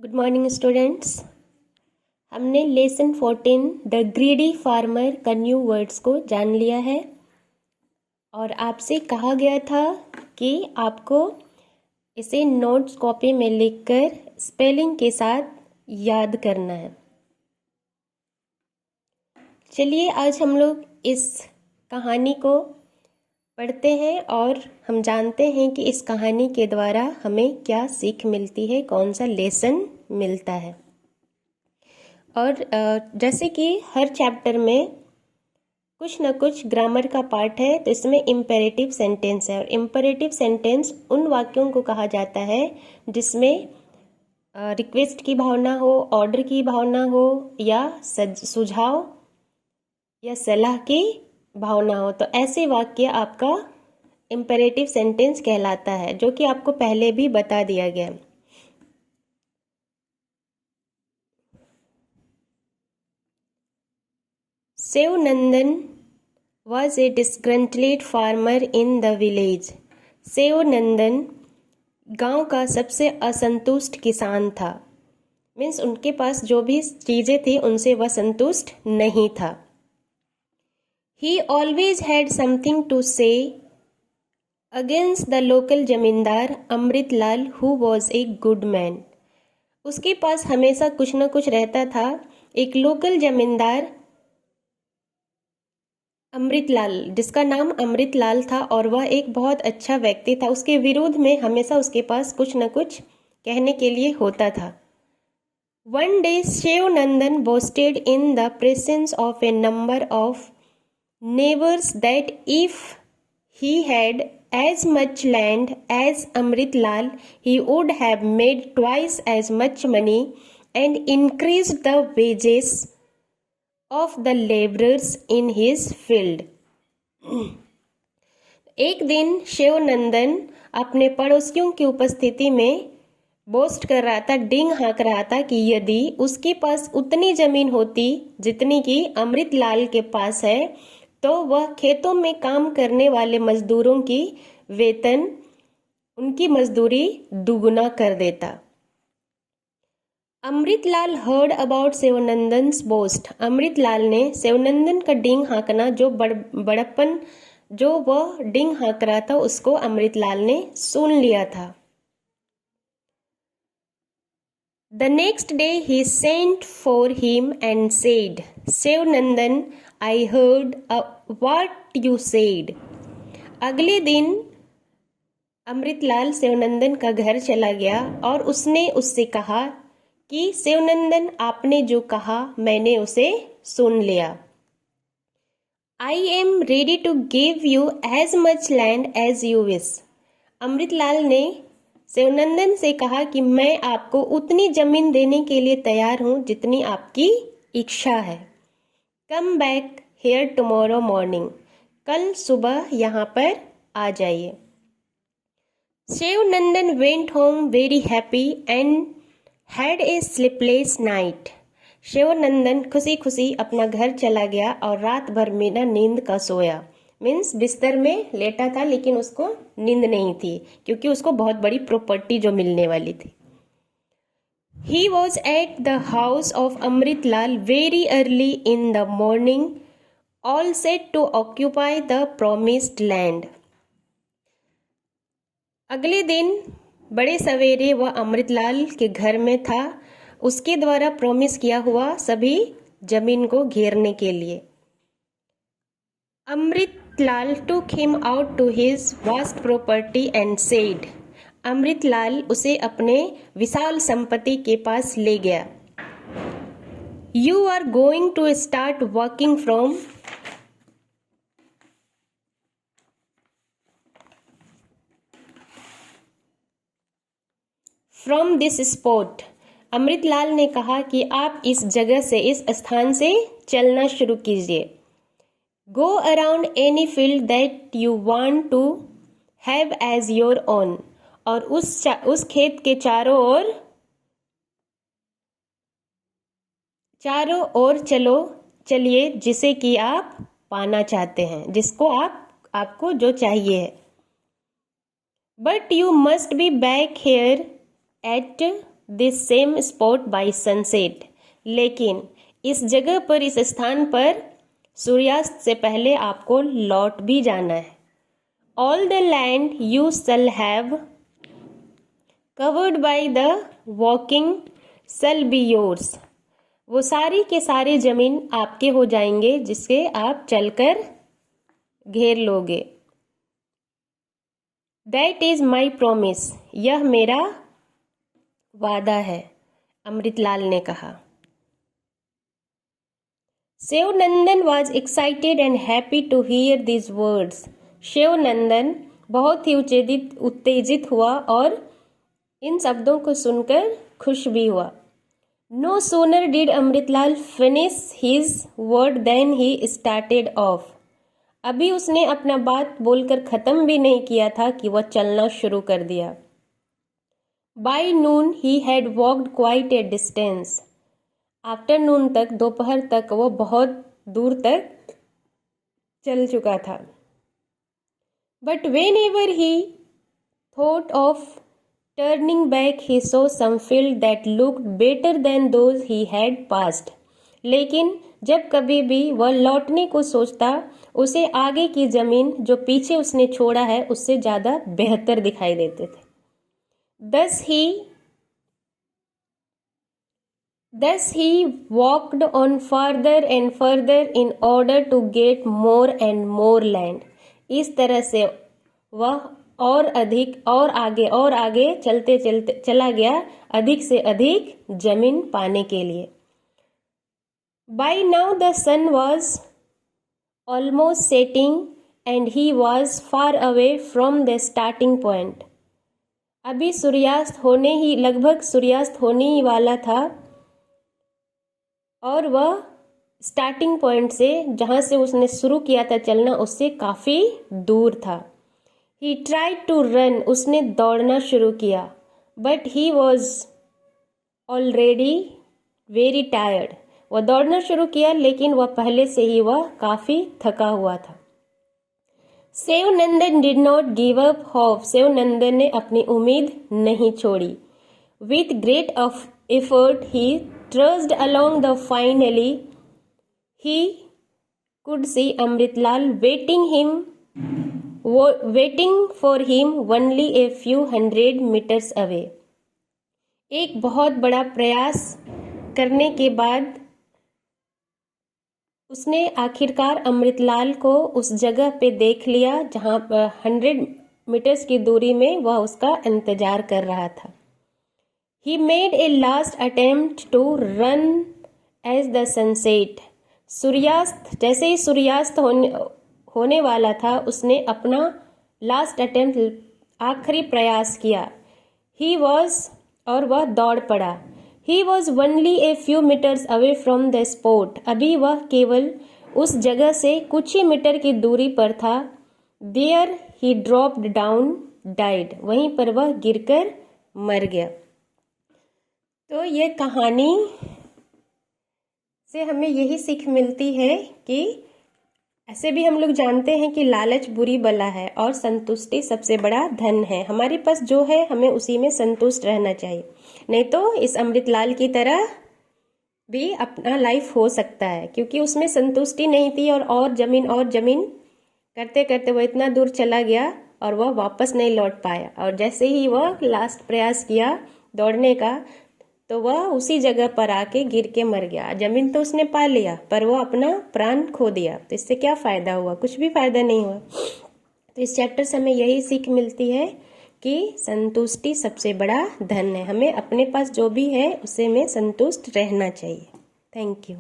Good morning students. हमने lesson 14 the greedy farmer का new words को जान लिया है और आपसे कहा गया था कि आपको इसे नोट्स कॉपी में लिखकर स्पेलिंग के साथ याद करना है। चलिए आज हम लोग इस कहानी को पढ़ते हैं और हम जानते हैं कि इस कहानी के द्वारा हमें क्या सीख मिलती है, कौन सा लेसन मिलता है। और जैसे कि हर चैप्टर में कुछ न कुछ ग्रामर का पार्ट है, तो इसमें इम्पेरेटिव सेंटेंस है और इम्पेरेटिव सेंटेंस उन वाक्यों को कहा जाता है जिसमें रिक्वेस्ट की भावना हो, ऑर्डर की भावना हो या सुझाव या सलाह की भावना हो। तो ऐसे वाक्य आपका इम्पेरेटिव सेंटेंस कहलाता है, जो कि आपको पहले भी बता दिया गया। सेवनंदन was a disgruntled farmer in the village. सेवनंदन गांव का सबसे असंतुष्ट किसान था। मीन्स उनके पास जो भी चीज़ें थी उनसे वह संतुष्ट नहीं था। He always had something to say against the local जमींदार Amritlal who was a good man. उसके पास हमेशा कुछ न कुछ रहता था। एक लोकल जमींदार अमृतलाल, जिसका नाम अमृतलाल था और वह एक बहुत अच्छा व्यक्ति था, उसके विरोध में हमेशा उसके पास कुछ न कुछ कहने के लिए होता था। One day Shivnandan boasted in the presence of a number of neighbors that if he had as much land as Amritlal, he would have made twice as much money and increased the wages of the laborers in his field. एक दिन शिवनंदन अपने पड़ोसियों की उपस्थिति में boast कर रहा था, डिंग हाँक रहा था कि यदि उसके पास उतनी जमीन होती जितनी कि अमृतलाल के पास है, तो वह खेतों में काम करने वाले मजदूरों की वेतन, उनकी मजदूरी दुगुना कर देता। Amritlal heard about Sevanandan's boast. Amritlal ने सेवनंदन का डिंग हाँकना, जो बड़प्पन जो वह डिंग हाँक रहा था, उसको अमृतलाल ने सुन लिया था। The next day he sent for him and said, सेवनंदन, I heard what you said. अगले दिन अमृतलाल सेवनंदन का घर चला गया और उसने उससे कहा कि सेवनंदन, आपने जो कहा मैंने उसे सुन लिया। I am ready to give you as much land as you wish. Amritlal ने सेवनंदन से कहा कि मैं आपको उतनी जमीन देने के लिए तैयार हूं जितनी आपकी इच्छा है। Come back here tomorrow morning. कल सुबह यहाँ पर आ जाइए। Sevanandan went home very happy and had a sleepless night. Shivnandan खुशी खुशी अपना घर चला गया और रात भर बिना नींद का सोया। मीन्स बिस्तर में लेटा था लेकिन उसको नींद नहीं थी, क्योंकि उसको बहुत बड़ी प्रॉपर्टी जो मिलने वाली थी। He was at the house of Amritlal very early in the morning, all set to occupy the promised land. अगले दिन बड़े सवेरे वह अमृतलाल के घर में था, उसके द्वारा प्रॉमिस किया हुआ सभी जमीन को घेरने के लिए। Amritlal took him out to his vast property and said, Amritlal उसे अपने विशाल संपत्ति के पास ले गया। You are going to start working from this spot. Amritlal ने कहा कि आप इस जगह से, इस स्थान से चलना शुरू कीजिए। Go around any field that you want to have as your own. और उस खेत के चारों ओर चलिए जिसे कि आप पाना चाहते हैं, जिसको आपको जो चाहिए है। But you must be back here at this same spot by sunset, लेकिन इस जगह पर, इस स्थान पर सूर्यास्त से पहले आपको लौट भी जाना है। All the land you shall have covered by the walking shall be yours, वो सारी के सारे जमीन आपके हो जाएंगे जिससे आप चलकर घेर लोगे। दैट इज माई प्रोमिस, यह मेरा वादा है, अमृतलाल ने कहा। Shivnandan was excited and happy to hear this words, Shivnandan बहुत ही उत्तेजित हुआ और इन शब्दों को सुनकर खुश भी हुआ। No sooner did Amritlal finish his word than he started off, अभी उसने अपना बात बोलकर खत्म भी नहीं किया था कि वह चलना शुरू कर दिया। By noon he had walked quite a distance, afternoon तक, दोपहर तक वह बहुत दूर तक चल चुका था। But whenever he thought of turning back he saw some field that looked better than those he had passed, लेकिन जब कभी भी वह लौटने को सोचता उसे आगे की जमीन जो पीछे उसने छोड़ा है उससे ज़्यादा बेहतर दिखाई देते थे। Thus he walked on further and further in order to get more and more land. इस तरह से वह और अधिक और आगे चलते चलते चला गया अधिक से अधिक जमीन पाने के लिए। By now the sun was almost setting and he was far away from the starting point. अभी लगभग सूर्यास्त होने ही वाला था और वह स्टार्टिंग पॉइंट से, जहाँ से उसने शुरू किया था चलना, उससे काफ़ी दूर था। ही ट्राइड टू रन, उसने दौड़ना शुरू किया। But he was already very tired, वह दौड़ना शुरू किया लेकिन वह पहले से ही वह काफ़ी थका हुआ था। Shivnandan did not give up hope, Shivnandan ने अपनी उम्मीद नहीं छोड़ी। With great of effort he trudged along the finally he could see Amritlal waiting for him only a few hundred meters away. एक बहुत बड़ा प्रयास करने के बाद उसने आखिरकार अमृतलाल को उस जगह पे देख लिया जहाँ 100 मीटर्स की दूरी में वह उसका इंतजार कर रहा था। He made a last attempt to run as the sunset. जैसे ही सूर्यास्त होने वाला था उसने अपना लास्ट अटेम्प्ट, आखिरी प्रयास किया। और वह दौड़ पड़ा। He was only a few meters away from the spot. अभी वह केवल उस जगह से कुछ ही मीटर की दूरी पर था। There he dropped down, died. वहीं पर वह गिरकर मर गया। तो ये कहानी से हमें यही सीख मिलती है कि ऐसे भी हम लोग जानते हैं कि लालच बुरी बला है और संतुष्टि सबसे बड़ा धन है। हमारे पास जो है हमें उसी में संतुष्ट रहना चाहिए, नहीं तो इस अमृतलाल की तरह भी अपना लाइफ हो सकता है, क्योंकि उसमें संतुष्टि नहीं थी और जमीन करते करते वह इतना दूर चला गया और वह वापस नहीं लौट पाया। और जैसे ही वह लास्ट प्रयास किया दौड़ने का तो वह उसी जगह पर आके गिर के मर गया। जमीन तो उसने पा लिया पर वो अपना प्राण खो दिया, तो इससे क्या फ़ायदा हुआ? कुछ भी फ़ायदा नहीं हुआ। तो इस चैप्टर से हमें यही सीख मिलती है कि संतुष्टि सबसे बड़ा धन है। हमें अपने पास जो भी है उसे में संतुष्ट रहना चाहिए। Thank you.